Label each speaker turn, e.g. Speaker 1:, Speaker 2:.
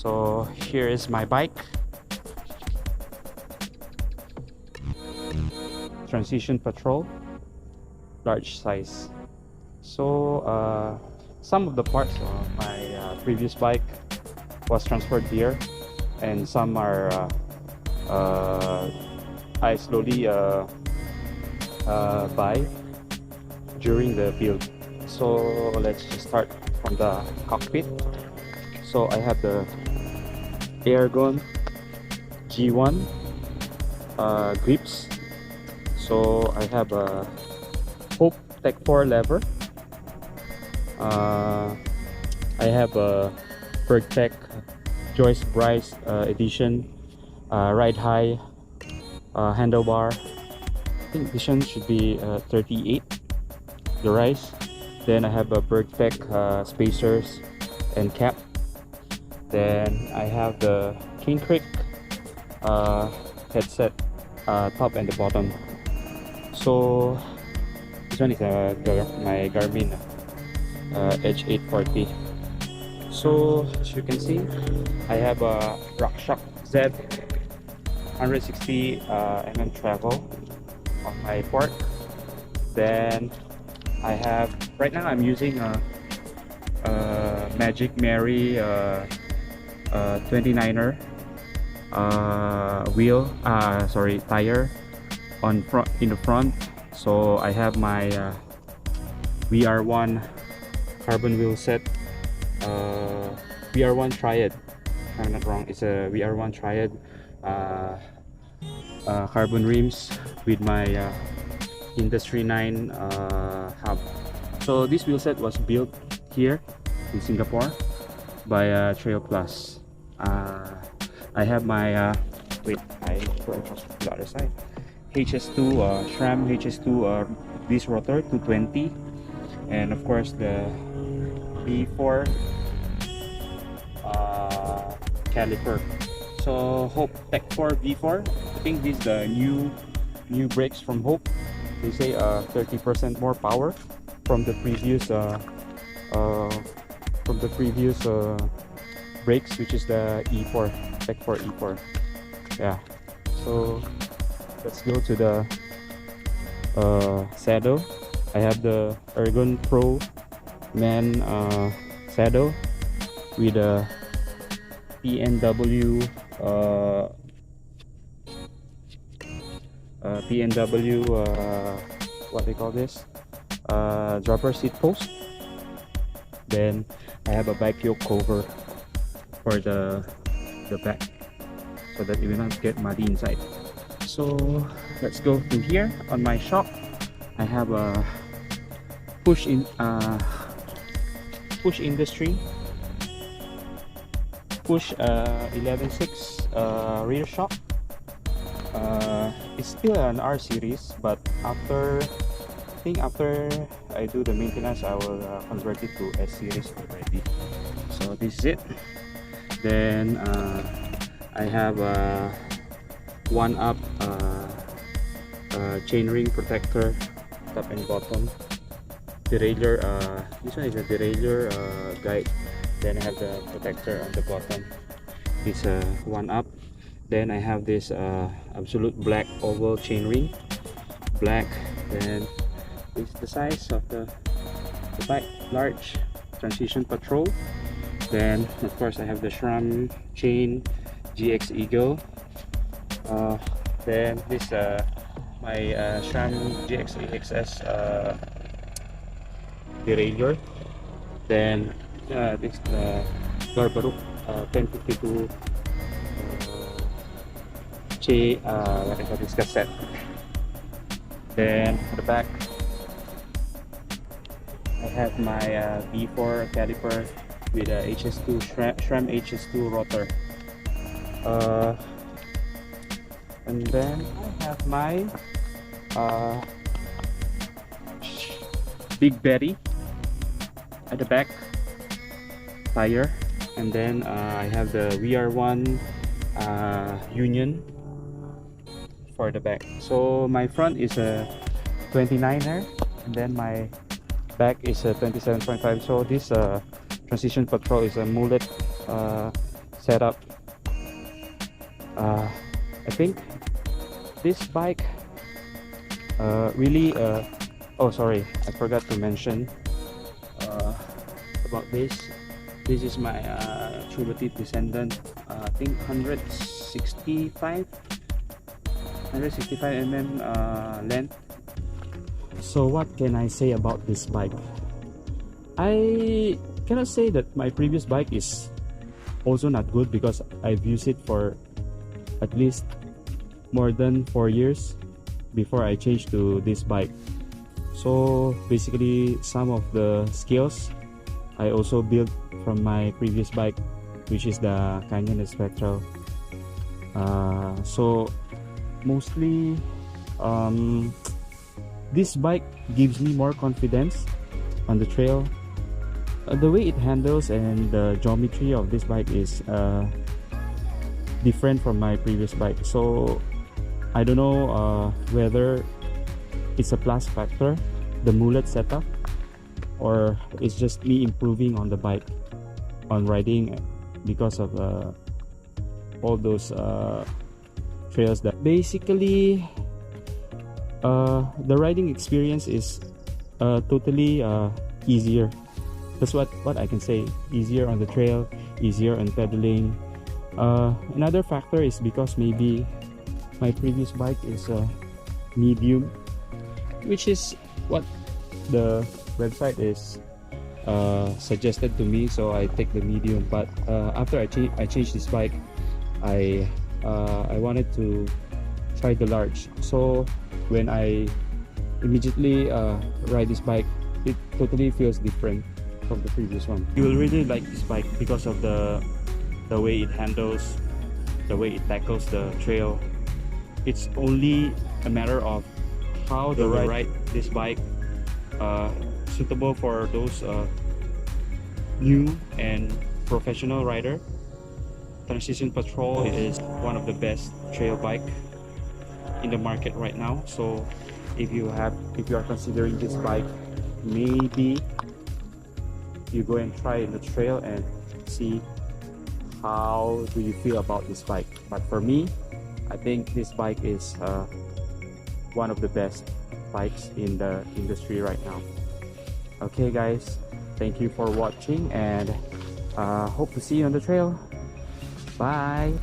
Speaker 1: So here is my bike. Transition Patrol, large size. So some of the parts of my previous bike was transferred here, and some are I slowly buy during the build. So let's just start from the cockpit. So I have the Airgon G1 grips. So I have a Hope Tech 4 lever. I have a Bergtech Joyce Bryce edition ride high handlebar. I think this one should be 38, the rise. Then I have a Bergtech spacers and cap. Then I have the Cane Creek headset, top and the bottom. So this one is my Garmin Edge 840. So as you can see, I have a RockShox Z 160 mm travel on my fork. Then I have, right now I'm using a Magic Mary 29er tire on front, in the front. So I have my VR1 carbon wheel set, VR1 Triad, if I'm not wrong. It's a VR1 Triad carbon rims with my Industry 9 hub. So this wheel set was built here in Singapore by Trail Plus. I have my wait, I put it across the other side. HS2 SRAM HS2 this rotor 220, and of course the B4 caliper. So Hope Tech 4 V4. I think this is the new brakes from Hope. They say 30% more power from the previous brakes, which is the E4 Tech 4 E4. Yeah. So let's go to the saddle. I have the Ergon Pro Man saddle with a PNW what they call this, dropper seat post. Then I have a bike yoke cover for the back, so that it will not get muddy inside. So let's go to here. On my shock, I have a push industry push 11.6 rear shock. It's still an R series, but after I do the maintenance, I will convert it to S series already. So this is it. Then I have a 1UP chainring protector, top and bottom. Derailleur, this one is a derailleur guide. Then I have the protector on the bottom. This 1UP. Then I have this absolute black oval chainring, black. Then this is the size of the bike, large. Transition Patrol. Then of course I have the SRAM chain GX Eagle. Then this my SRAM GX AXS derailleur. Then this Garbaruk 1052 what I call this, cassette. Then on the back I have my B4 caliper with a HS2 SRAM HS2 rotor. And then I have my Big Betty at the back tire. And then I have the VR1 Union for the back. So my front is a 29er, and then my back is a 27.5. So this Transition Patrol is a mullet setup. I think this bike really oh sorry, I forgot to mention about this. This is my True Batik Descendant, I think 165 mm length. So what can I say about this bike? I cannot say that my previous bike is also not good, because I've used it for at least more than 4 years before I changed to this bike. So basically some of the skills I also built from my previous bike, which is the Canyon Spectral. So mostly this bike gives me more confidence on the trail. The way it handles and the geometry of this bike is different from my previous bike. So I don't know whether it's a plus factor, the mullet setup, or it's just me improving on the bike, on riding, because of all those trails. That basically the riding experience is totally easier. That's what I can say. Easier on the trail, easier on pedaling. Another factor is because maybe my previous bike is a medium, which is what the website is suggested to me, so I take the medium. But after I changed this bike, I wanted to try the large. So when I immediately ride this bike, it totally feels different from the previous one. You will really like this bike because of the way it handles, the way it tackles the trail. It's only a matter of how to ride this bike, suitable for those new and professional rider. Transition Patrol is one of the best trail bike in the market right now. So if you are considering this bike, maybe you go and try in the trail and see how do you feel about this bike. But for me, I think this bike is one of the best bikes in the industry right now. Okay guys, thank you for watching, and hope to see you on the trail. Bye.